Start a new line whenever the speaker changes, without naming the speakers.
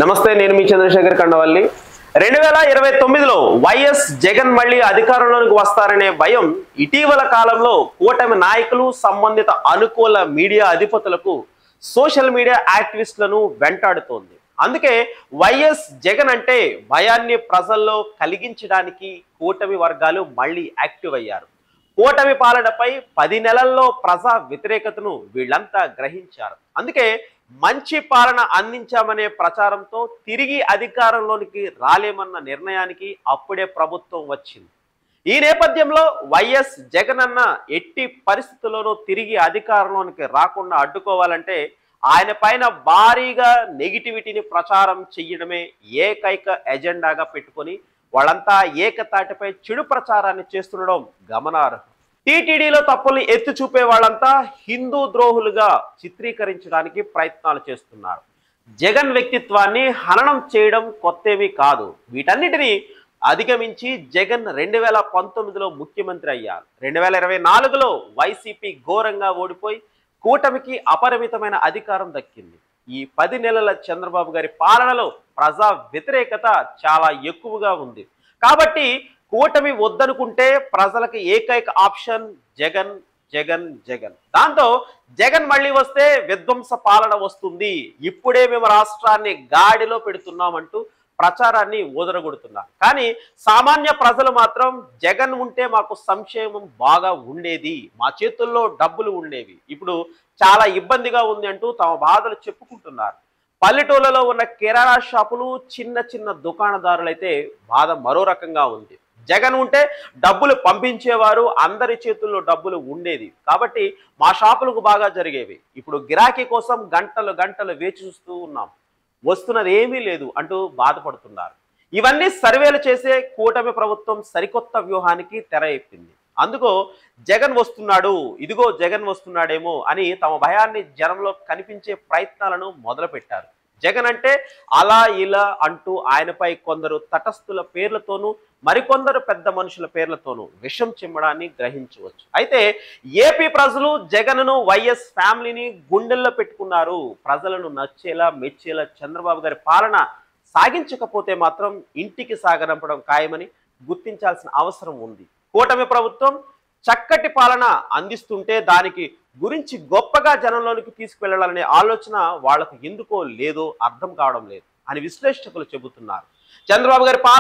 నమస్తే, నేను మీ చంద్రశేఖర్ కండవల్లి. 2029లో వైఎస్ జగన్ మళ్ళీ అధికారంలోకి వస్తారనే భయం ఇటీవల కాలంలో కూటమి నాయకులు, సంబంధిత అనుకూల మీడియా అధిపతులకు, సోషల్ మీడియా యాక్టివిస్టులను వెంటాడుతోంది. అందుకే వైఎస్ జగన్ అంటే భయాన్ని ప్రజల్లో కలిగించడానికి కూటమి వర్గాలు మళ్ళీ యాక్టివ్ అయ్యారు. కూటమి పాలనపై 10 నెలల్లో ప్రజా వ్యతిరేకతను వీళ్ళంతా గ్రహించారు. అందుకే మంచి పాలన అందించామనే ప్రచారంతో తిరిగి అధికారంలోనికి రాలేమన్న నిర్ణయానికి అప్పుడే ప్రభుత్వం వచ్చింది. ఈ నేపథ్యంలో వైఎస్ జగన్ అన్న ఎట్టి పరిస్థితుల్లోనూ తిరిగి అధికారంలోనికి రాకుండా అడ్డుకోవాలంటే ఆయన పైన భారీగా నెగిటివిటీని ప్రచారం చెయ్యడమే ఏకైక ఎజెండాగా పెట్టుకొని వాళ్ళంతా ఏకతాటిపై చెడు ప్రచారాన్ని చేస్తుండడం గమనార్హం. టీటీడీలో తప్పుల్ని ఎత్తి చూపే వాళ్ళంతా హిందూ ద్రోహులుగా చిత్రీకరించడానికి ప్రయత్నాలు చేస్తున్నారు. జగన్ వ్యక్తిత్వాన్ని హననం చేయడం కొత్తేమీ కాదు. వీటన్నిటినీ అధిగమించి జగన్ 2019లో ముఖ్యమంత్రి అయ్యారు. 2024లో వైసీపీ ఘోరంగా ఓడిపోయి కూటమికి అపరిమితమైన అధికారం దక్కింది. ఈ 10 నెలల చంద్రబాబు గారి పాలనలో ప్రజా వ్యతిరేకత చాలా ఎక్కువగా ఉంది. కాబట్టి కూటమి వద్దనుకుంటే ప్రజలకు ఏకైక ఆప్షన్ జగన్ జగన్ జగన్. దాంతో జగన్ మళ్ళీ వస్తే విధ్వంస పాలన వస్తుంది, ఇప్పుడే మేము రాష్ట్రాన్ని గాడిలో పెడుతున్నామంటూ ప్రచారాన్ని ఊదరగొడుతున్నారు. కానీ సామాన్య ప్రజలు మాత్రం జగన్ ఉంటే మాకు సంక్షేమం బాగా ఉండేది, మా చేతుల్లో డబ్బులు ఉండేవి, ఇప్పుడు చాలా ఇబ్బందిగా ఉంది అంటూ తమ బాధలు చెప్పుకుంటున్నారు. పల్లెటూళ్ళలో ఉన్న కిరాణా షాపులు, చిన్న చిన్న దుకాణదారులైతే బాధ మరో రకంగా ఉంది. జగన్ ఉంటే డబ్బులు పంపించేవారు, అందరి చేతుల్లో డబ్బులు ఉండేది, కాబట్టి మా షాపులకు బాగా జరిగేవి. ఇప్పుడు గిరాకీ కోసం గంటలు గంటలు వేచి చూస్తూ ఉన్నాం, వస్తున్నది ఏమీ లేదు అంటూ బాధపడుతున్నారు. ఇవన్నీ సర్వేలు చేసే కూటమి ప్రభుత్వం సరికొత్త వ్యూహానికి తెర ఎప్పింది. అందుకో జగన్ వస్తున్నాడు, ఇదిగో జగన్ వస్తున్నాడేమో అని తమ భయాన్ని జనంలో కనిపించే ప్రయత్నాలను మొదలుపెట్టారు. జగన్ అంటే అలా ఇలా అంటూ ఆయనపై కొందరు తటస్థుల పేర్లతోనూ, మరికొందరు పెద్ద మనుషుల పేర్లతోనూ విషం చిమ్మడాన్ని గ్రహించవచ్చు. అయితే ఏపీ ప్రజలు జగన్ను, వైఎస్ ఫ్యామిలీని గుండెల్లో పెట్టుకున్నారు. ప్రజలను నచ్చేలా మెచ్చేలా చంద్రబాబు గారి పాలన సాగించకపోతే మాత్రం ఇంటికి సాగనంపడం ఖాయమని గుర్తించాల్సిన అవసరం ఉంది. కూటమి ప్రభుత్వం చక్కటి పాలన అందిస్తుంటే దానికి గురించి గొప్పగా జనంలోనికి తీసుకువెళ్లాలనే ఆలోచన వాళ్లకు ఎందుకో లేదో అర్థం కావడం లేదు అని విశ్లేషకులు చెబుతున్నారు. చంద్రబాబు గారి పాలన